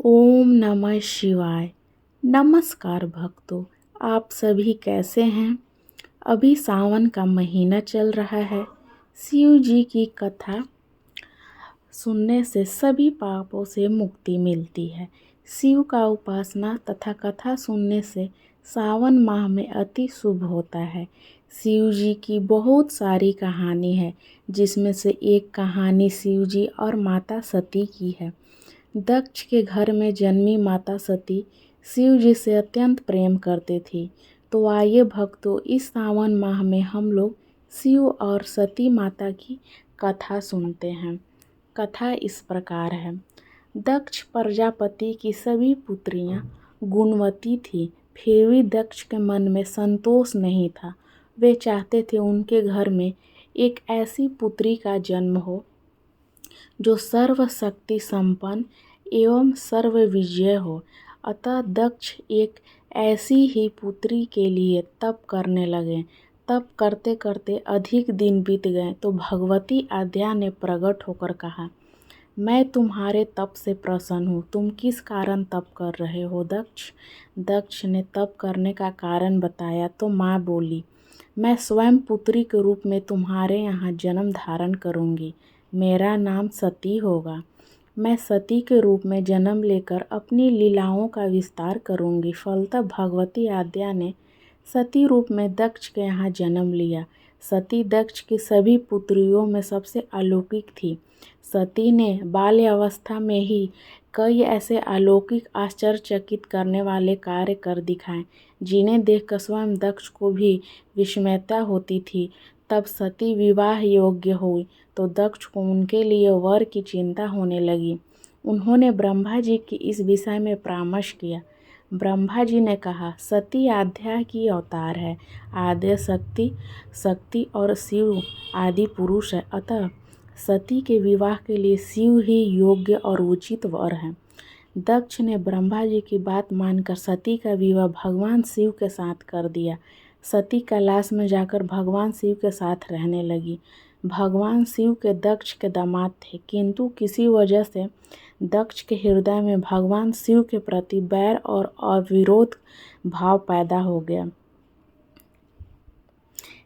ओम नमः शिवाय। नमस्कार भक्तों, आप सभी कैसे हैं। अभी सावन का महीना चल रहा है। शिव जी की कथा सुनने से सभी पापों से मुक्ति मिलती है। शिव का उपासना तथा कथा सुनने से सावन माह में अति शुभ होता है। शिव जी की बहुत सारी कहानी है, जिसमें से एक कहानी शिव जी और माता सती की है। दक्ष के घर में जन्मी माता सती शिव जी से अत्यंत प्रेम करती थी। तो आइए भक्तों, इस सावन माह में हम लोग शिव और सती माता की कथा सुनते हैं। कथा इस प्रकार है। दक्ष प्रजापति की सभी पुत्रियां गुणवती थी, फिर भी दक्ष के मन में संतोष नहीं था। वे चाहते थे उनके घर में एक ऐसी पुत्री का जन्म हो जो सर्वशक्ति संपन्न एवं सर्वविजय हो। अतः दक्ष एक ऐसी ही पुत्री के लिए तप करने लगे। तप करते करते अधिक दिन बीत गए तो भगवती आद्या ने प्रकट होकर कहा, मैं तुम्हारे तप से प्रसन्न हूँ। तुम किस कारण तप कर रहे हो दक्ष। दक्ष ने तप करने का कारण बताया तो माँ बोली, मैं स्वयं पुत्री के रूप में तुम्हारे यहाँ जन्म धारण करूँगी। मेरा नाम सती होगा। मैं सती के रूप में जन्म लेकर अपनी लीलाओं का विस्तार करूँगी। फलतः भगवती आद्या ने सती रूप में दक्ष के यहाँ जन्म लिया। सती दक्ष की सभी पुत्रियों में सबसे अलौकिक थी। सती ने बाल्यावस्था में ही कई ऐसे अलौकिक आश्चर्यचकित करने वाले कार्य कर दिखाए, जिन्हें देखकर स्वयं दक्ष को भी विस्मयता होती थी। तब सती विवाह योग्य हुई तो दक्ष को उनके लिए वर की चिंता होने लगी। उन्होंने ब्रह्मा जी की इस विषय में परामर्श किया। ब्रह्मा जी ने कहा, सती आद्या की अवतार है। आद्य शक्ति और शिव आदि पुरुष है। अतः सती के विवाह के लिए शिव ही योग्य और उचित वर है। दक्ष ने ब्रह्मा जी की बात मानकर सती का विवाह भगवान शिव के साथ कर दिया। सती कैलाश में जाकर भगवान शिव के साथ रहने लगी। भगवान शिव के दक्ष के दामाद थे, किंतु किसी वजह से दक्ष के हृदय में भगवान शिव के प्रति बैर और अविरोध भाव पैदा हो गया।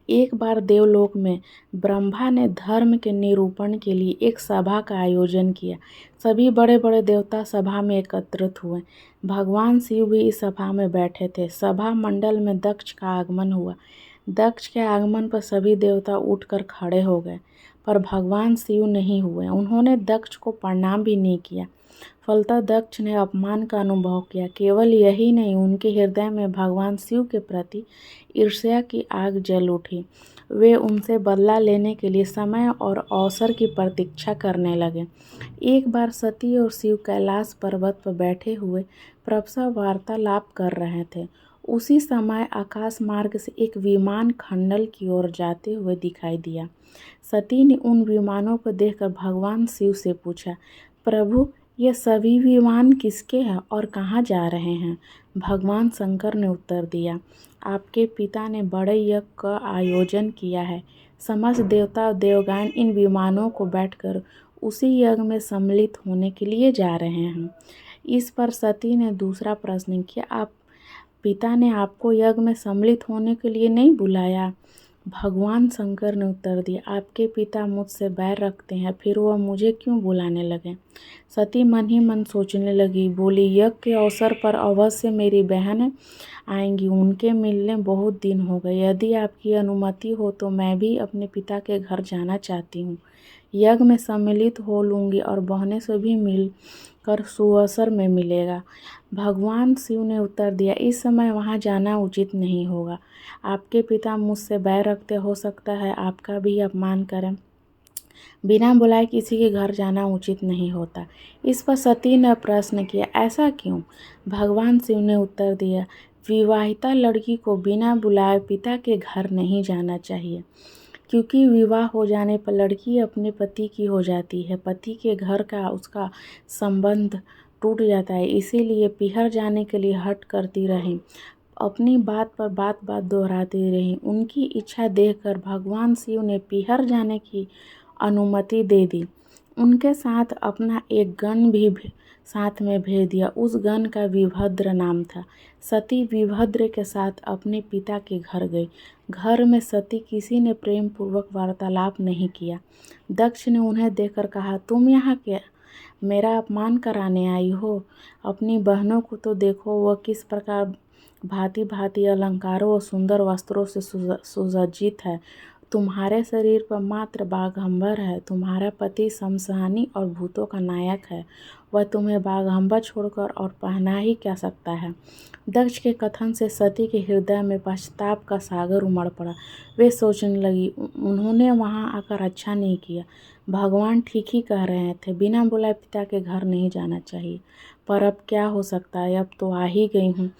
एक बार देवलोक में ब्रह्मा ने धर्म के निरूपण के लिए एक सभा का आयोजन किया। सभी बड़े बड़े देवता सभा में एकत्रित हुए। भगवान शिव भी इस सभा में बैठे थे। सभा मंडल में दक्ष का आगमन हुआ। दक्ष के आगमन पर सभी देवता उठकर खड़े हो गए, पर भगवान शिव नहीं हुए। उन्होंने दक्ष को प्रणाम भी नहीं किया। फलतः दक्ष ने अपमान का अनुभव किया। केवल यही नहीं, उनके हृदय में भगवान शिव के प्रति ईर्ष्या की आग जल उठी। वे उनसे बदला लेने के लिए समय और अवसर की प्रतीक्षा करने लगे। एक बार सती और शिव कैलाश पर्वत पर बैठे हुए प्रसव वार्तालाप कर रहे थे। उसी समय आकाश मार्ग से एक विमान खंडल की ओर जाते हुए दिखाई दिया। सती ने उन विमानों को देखकर भगवान शिव से पूछा, प्रभु, ये सभी विमान किसके हैं और कहाँ जा रहे हैं। भगवान शंकर ने उत्तर दिया, आपके पिता ने बड़े यज्ञ का आयोजन किया है। समस्त देवता और देवगण इन विमानों को बैठकर उसी यज्ञ में सम्मिलित होने के लिए जा रहे हैं। इस पर सती ने दूसरा प्रश्न किया, आप पिता ने आपको यज्ञ में सम्मिलित होने के लिए नहीं बुलाया। भगवान शंकर ने उत्तर दिया, आपके पिता मुझसे बैर रखते हैं, फिर वह मुझे क्यों बुलाने लगे। सती मन ही मन सोचने लगी, बोली, यज्ञ के अवसर पर अवश्य मेरी बहन आएंगी। उनके मिलने बहुत दिन हो गए। यदि आपकी अनुमति हो तो मैं भी अपने पिता के घर जाना चाहती हूँ। यज्ञ में सम्मिलित हो लूँगी और बहनें से भी मिलकर सुअवसर में मिलेगा। भगवान शिव ने उत्तर दिया, इस समय वहाँ जाना उचित नहीं होगा। आपके पिता मुझसे बैर रखते, हो सकता है आपका भी अपमान करें। बिना बुलाए किसी के घर जाना उचित नहीं होता। इस पर सती ने प्रश्न किया, ऐसा क्यों। भगवान शिव ने उत्तर दिया, विवाहिता लड़की को बिना बुलाए पिता के घर नहीं जाना चाहिए, क्योंकि विवाह हो जाने पर लड़की अपने पति की हो जाती है। पति के घर का उसका संबंध टूट जाता है। इसीलिए पीहर जाने के लिए हट करती रहीं, अपनी बात पर बात दोहराती रहीं। उनकी इच्छा देखकर भगवान शिव ने पीहर जाने की अनुमति दे दी। उनके साथ अपना एक गण भी साथ में भेज दिया। उस गण का वीरभद्र नाम था। सती वीरभद्र के साथ अपने पिता के घर गई। घर में सती किसी ने प्रेम पूर्वक वार्तालाप नहीं किया। दक्ष ने उन्हें देखकर कहा, तुम यहाँ क्या मेरा अपमान कराने आई हो? अपनी बहनों को तो देखो, वह किस प्रकार भांति भांति अलंकारों और सुंदर वस्त्रों से सुसज्जित है। तुम्हारे शरीर पर मात्र बाघंबर है। तुम्हारा पति शमशानी और भूतों का नायक है। वह तुम्हें बाघंबर छोड़कर और पहना ही क्या सकता है? दक्ष के कथन से सती के हृदय में पश्चाताप का सागर उमड़ पड़ा। वे सोचने लगी, उन्होंने वहां आकर अच्छा नहीं किया। भगवान ठीक ही कह रहे थे, बिना बुलाए पिता के घर नहीं जाना चाहिए। पर अब क्या हो सकता है, अब तो आ ही गई हूँ।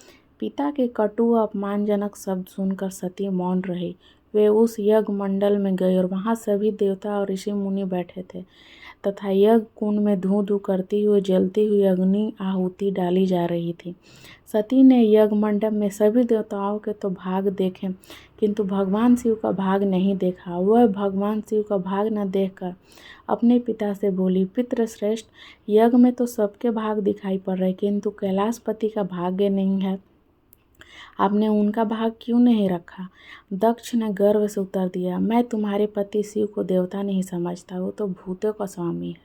पिता के कटु अपमानजनक शब्द सुनकर सती मौन रही। वे उस यज्ञ मंडल में गए और वहां सभी देवता और ऋषि मुनि बैठे थे तथा यज्ञ कुंड में धू धू करती हुई जलती हुई अग्नि आहुति डाली जा रही थी। सती ने यज्ञ मंडप में सभी देवताओं के तो भाग देखे, किंतु भगवान शिव का भाग नहीं देखा। वह भगवान शिव का भाग न देखकर अपने पिता से बोली, पितृश्रेष्ठ, यज्ञ में तो सबके भाग दिखाई पड़ रहे, किंतु कैलाशपति का भाग्य नहीं है। आपने उनका भाग क्यों नहीं रखा? दक्ष ने गर्व से उत्तर दिया, मैं तुम्हारे पति शिव को देवता नहीं समझता, वो तो भूतों का स्वामी है,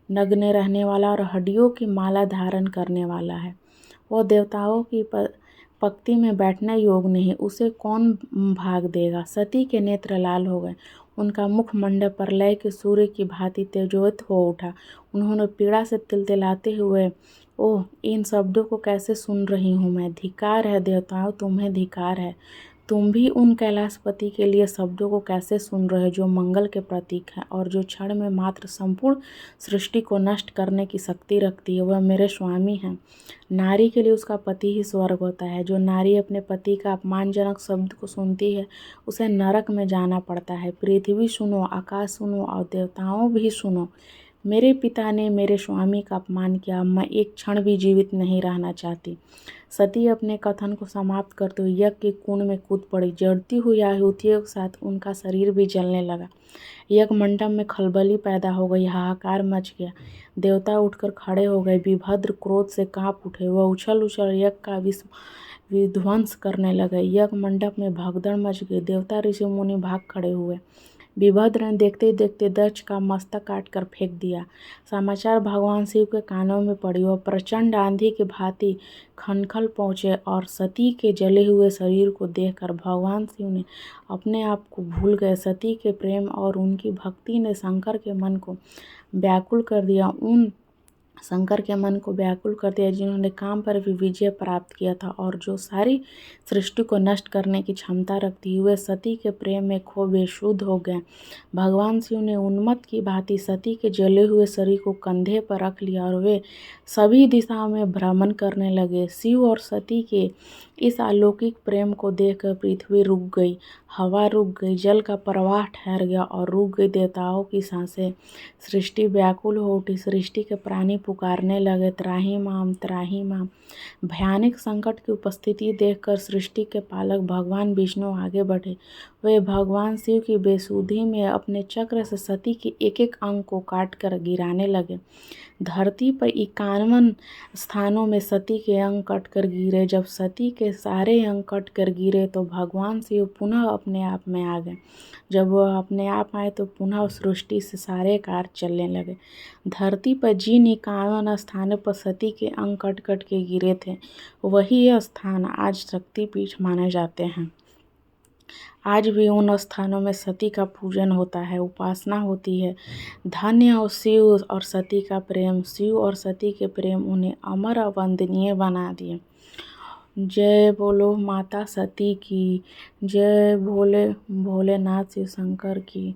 नग्न रहने वाला और हड्डियों की माला धारण करने वाला है। वो देवताओं की पंक्ति में बैठने योग्य नहीं, उसे कौन भाग देगा? सती के नेत्र लाल हो गए। उनका मुखमंडल प्रलय के सूर्य की भांति तेजोवत हो उठा। उन्होंने पीड़ा से तिलतिलाते हुए, ओह, इन शब्दों को कैसे सुन रही हूँ मैं? धिक्कार है देवताओं, तुम्हें धिक्कार है। तुम भी उन कैलाशपति के लिए शब्दों को कैसे सुन रहे हो जो मंगल के प्रतीक हैं और जो क्षण में मात्र संपूर्ण सृष्टि को नष्ट करने की शक्ति रखती है। वह मेरे स्वामी हैं। नारी के लिए उसका पति ही स्वर्ग होता है। जो नारी अपने पति का अपमानजनक शब्द को सुनती है, उसे नरक में जाना पड़ता है। पृथ्वी सुनो, आकाश सुनो और देवताओं भी सुनो। मेरे पिता ने मेरे स्वामी का अपमान किया। मैं एक क्षण भी जीवित नहीं रहना चाहती। सती अपने कथन को समाप्त करते हुए यज्ञ के कुंड में कूद पड़ी। जड़ती हुई आहुतियों के साथ उनका शरीर भी जलने लगा। यज्ञ मंडप में खलबली पैदा हो गई, हाहाकार मच गया। देवता उठकर खड़े हो गए। वीरभद्र क्रोध से कांप उठे। वह उछल उछल यज्ञ का विध्वंस करने लगे। यज्ञ मंडप में भगदड़ मच गई। देवता ऋषि मुनि भाग खड़े हुए। वीरभद्र ने देखते देखते दक्ष का मस्तक काट कर फेंक दिया। समाचार भगवान शिव के कानों में पड़ी। वह प्रचंड आंधी के भांति खनखल पहुँचे और सती के जले हुए शरीर को देखकर भगवान शिव ने अपने आप को भूल गए। सती के प्रेम और उनकी भक्ति ने शंकर के मन को व्याकुल कर दिया। जिन्होंने काम पर भी विजय प्राप्त किया था और जो सारी सृष्टि को नष्ट करने की क्षमता रखती हुए सती के प्रेम में खो बेसुध हो गए। भगवान शिव ने उन्मत्त की भांति सती के जले हुए शरीर को कंधे पर रख लिया और वे सभी दिशाओं में भ्रमण करने लगे। शिव और सती के इस अलौकिक प्रेम को देखकर पृथ्वी रुक गई, हवा रुक गई, जल का प्रवाह ठहर गया और रुक गई देवताओं की सांसें। सृष्टि व्याकुल हो उठी। सृष्टि के प्राणी पुकारने लगे, त्राहि माम, त्राहि माम। भयानक संकट की उपस्थिति देखकर सृष्टि के पालक भगवान विष्णु आगे बढ़े। वे भगवान शिव की बेसुधी में अपने चक्र से सती के एक एक अंग को काट कर गिराने लगे। धरती पर 51 स्थानों में सती के अंग कटकर गिरे। जब सती के सारे अंग कटकर गिरे तो भगवान शिव पुनः अपने आप में आ गए। जब वह अपने आप आए तो पुनः सृष्टि से सारे कार्य चलने लगे। धरती पर जिन 51 स्थानों पर सती के अंग कट कट के गिरे थे, वही स्थान आज शक्तिपीठ माने जाते हैं। आज भी उन स्थानों में सती का पूजन होता है, उपासना होती है। धन्य हो शिव और सती का प्रेम। शिव और सती के प्रेम उन्हें अमर अवंदनीय बना दिए। जय बोलो माता सती की जय, भोलेनाथ शिव शंकर की।